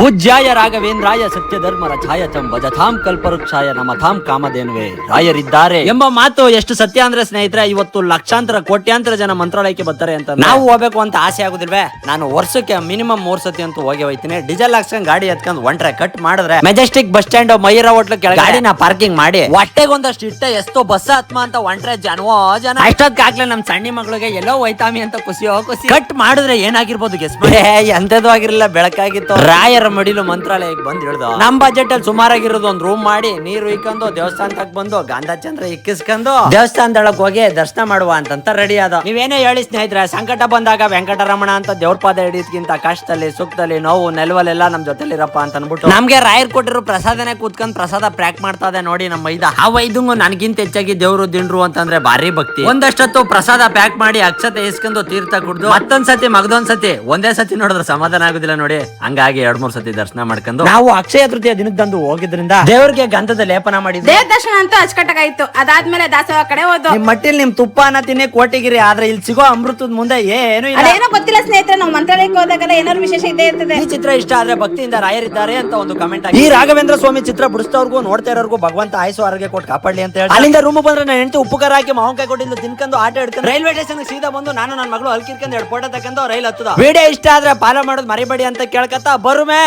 ಪೂಜ್ಯಾಯ ರಾಘವೇಂದ್ರಾಯ ಸತ್ಯಧರ್ಮ ರಥಾಯತಂ ಭಜತಾಂ ಕಲ್ಪವೃಕ್ಷಾಯ ನಮತಾಂ ಕಾಮಧೇನುವೆ ರಾಯರಿದ್ದಾರೆ ಎಂಬ ಮಾತು ಎಷ್ಟು ಸತ್ಯ ಅಂದ್ರೆ ಸ್ನೇಹಿತರೆ, ಇವತ್ತು ಲಕ್ಷಾಂತರ ಕೋಟ್ಯಾಂತರ ಜನ ಮಂತ್ರಾಲಯಕ್ಕೆ ಬರ್ತಾರೆ ಅಂತ ನಾವು ಹೋಗ್ಬೇಕು ಅಂತ ಆಸೆ ಆಗುದಿಲ್ವೇ? ನಾನು ವರ್ಷಕ್ಕೆ ಮಿನಿಮಮ್ 3 ಸತಿ ಅಂತೂ ಹೋಗಿ ಹೋಯ್ತೀನಿ. ಡೀಸೆಲ್ ಹಾಕ್ಸ್ಕೊಂಡ್ ಗಾಡಿ ಎತ್ಕೊಂಡ್ ಒಂಟ್ರೆ ಕಟ್ ಮಾಡಿದ್ರೆ ಮೆಜೆಸ್ಟಿಕ್ ಬಸ್ ಸ್ಟ್ಯಾಂಡ್ ಮೈರ ಹೋಟ್ಲು ಗಾಡಿನ ಪಾರ್ಕಿಂಗ್ ಮಾಡಿ ಹೊಟ್ಟೆಗೊಂದಷ್ಟು ಇಟ್ಟ ಎಷ್ಟೋ ಬಸ್ ಆತ್ಮ ಅಂತ ಒಂಟ್ರೆ ಜನ ಅಷ್ಟೊತ್ತಾಗ್ಲೇ ನಮ್ ಸಣ್ಣ ಮಗಳಿಗೆ ಎಲ್ಲೋ ಹೋಯ್ತಾಮಿ ಅಂತ ಖುಷಿ ಕಟ್ ಮಾಡಿದ್ರೆ ಏನಾಗಿರ್ಬೋದು ಗೆಸ್ ಎಂತದ್ದು ಆಗಿರಲಿಲ್ಲ, ಬೆಳಕಾಗಿತ್ತು. ರಾಯರ ಮಡಿಲು ಮಂತ್ರಾಲಯಕ್ಕೆ ಬಂದ್ ಹಿಡ್ದು ನಮ್ ಬಜೆಟ್ ಅಲ್ಲಿ ಸುಮಾರಾಗಿರೋದು ಒಂದ್ ರೂಮ್ ಮಾಡಿ ನೀರು ಇಕ್ಕೊಂಡು ದೇವಸ್ಥಾನಕ್ಕೆ ಬಂದು ಗಾಂಧಾಚಂದ್ರ ಇಕ್ಕಿಸ್ಕೊಂಡು ದೇವಸ್ಥಾನದೊಳಗೆ ಹೋಗಿ ದರ್ಶನ ಮಾಡುವ ಅಂತ ರೆಡಿ ಆದ. ನೀವೇನೇ ಹೇಳಿ ಸ್ನೇಹಿತರೆ, ಸಂಕಟ ಬಂದಾಗ ವೆಂಕಟರಮಣ ಅಂತ ದೇವ್ರ ಪಾದ ಹಿಡಿದ್ಕಿಂತ ಕಷ್ಟದಲ್ಲಿ ಸುಖದಲ್ಲಿ ನೋವು ನೆಲವಲ್ಲೆಲ್ಲ ನಮ್ ಜೊತೆಲಿರಪ್ಪ ಅಂತ ಅನ್ಬಿಟ್ಟು ನಮ್ಗೆ ರಾಯರ್ ಕೊಟ್ಟಿರೋ ಪ್ರಸಾದನೆ ಕೂತ್ಕೊಂಡ್ ಪ್ರಸಾದ ಪ್ಯಾಕ್ ಮಾಡ್ತಾ ಇದೆ ನೋಡಿ ನಮ್ಮ ವೈದ. ಆ ವೈದಂಗು ನನ್ಗಿಂತ ಹೆಚ್ಚಾಗಿ ದೇವ್ರು ದಿಂಡ್ರು ಅಂತಂದ್ರೆ ಭಾರಿ ಭಕ್ತಿ. ಒಂದಷ್ಟೊತ್ತು ಪ್ರಸಾದ ಪ್ಯಾಕ್ ಮಾಡಿ ಅಕ್ಷತೆ ಇಸ್ಕೊಂಡು ತೀರ್ಥ ಕುಡ್ದು ಮತ್ತೊಂದ್ಸತಿ ಮಗದೊಂದ್ಸತಿ ಒಂದೇ ಸತಿ ನೋಡಿದ್ರೆ ಸಮಾಧಾನ ಆಗುದಿಲ್ಲ ನೋಡಿ. ಹಂಗಾಗಿ 2-3 ಸತಿ ದರ್ಶನ ಮಾಡ್ಕೊಂಡು ನಾವು ಅಕ್ಷಯ ತೃತೀಯ ದಿನದಂದು ಹೋಗಿದ್ರಿಂದ ದೇವರಿಗೆ ಗಂಧದ ಲೇಪನ ಮಾಡಿದ್ವಿ. ದರ್ಶನ ಅಂತ ಅಚ್ಚುಕಟ್ಟಾಗಾಯ್ತು. ಅದಾದ್ಮೇಲೆ ದಾಸೋಹ ಕಡೆ ಹೋದ್ವು. ನಿಮ್ ಮಟ್ಟಿಲ್ ನಿಮ್ ತುಪ್ಪನ ತಿನ್ನಿ ಕೋಟಿಗಿರಿ, ಆದ್ರೆ ಇಲ್ಲಿ ಸಿಗೋ ಅಮೃತದ ಮುಂದೆ ಏನು ಇಲ್ಲ. ಅದೇನೋ ಗೊತ್ತಿಲ್ಲ ಸ್ನೇಹಿತರೆ, ನಾವು ಮಂತ್ರಾಲಯಕ್ಕೆ ಹೋದಾಗೆಲ್ಲ ಏನಾದ್ರು ವಿಶೇಷ ಇದ್ದೇ ಇರ್ತದೆ. ಈ ಚಿತ್ರ ಇಷ್ಟ ಆದ್ರೆ ಭಕ್ತಿಯಿಂದ ರಾಯರಿದ್ದಾರೆ ಅಂತ ಒಂದು ಕಮೆಂಟ್ ಆಗಿ. ಈ ರಾಘವೇಂದ್ರ ಸ್ವಾಮಿ ಚಿತ್ರ ಬಿಡಿಸ್ತವ್ರಿಗೂ ನೋಡ್ತಾ ಇರೋರ್ಗೂ ಭಗವಂತ ಆಯಸ್ಸು ಆರೋಗ್ಯ ಕೊಟ್ಟು ಕಾಪಾಡ್ಲಿ ಅಂತ ಹೇಳಿ ಅಲ್ಲಿಂದ ರೂಮ್ ಬಂದ್ರೆ ನಾನು ಹೆಂಡತಿ ಉಪ್ಪು ಖಾರ ಹಾಕಿ ಮಾವಿನಕಾಯಿ ಕೊಟ್ಟಿದ್ದು ತಿನ್ಕೊಂಡು ಆಟ ಹಿಡ್ಕೊಂಡು ರೈಲ್ವೆ ಸ್ಟೇಷನ್ ಸೀದಾ ಬಂದು ನಾನು ನನ್ನ ಮಗಳು ಹಲ್ಕಿರ್ಕೊಂಡು 2 ಫೋಟೋ ತಕೊಂಡು ರೈಲ್ ಹತ್ತದ. ವಿಡಿಯೋ ಇಷ್ಟ ಆದ್ರೆ ಫಾಲೋ ಮಾಡೋದು ಮರಿಬೇಡಿ ಅಂತ ಕೇಳ್ಕತ್ತಾ ಬರುಮೆ.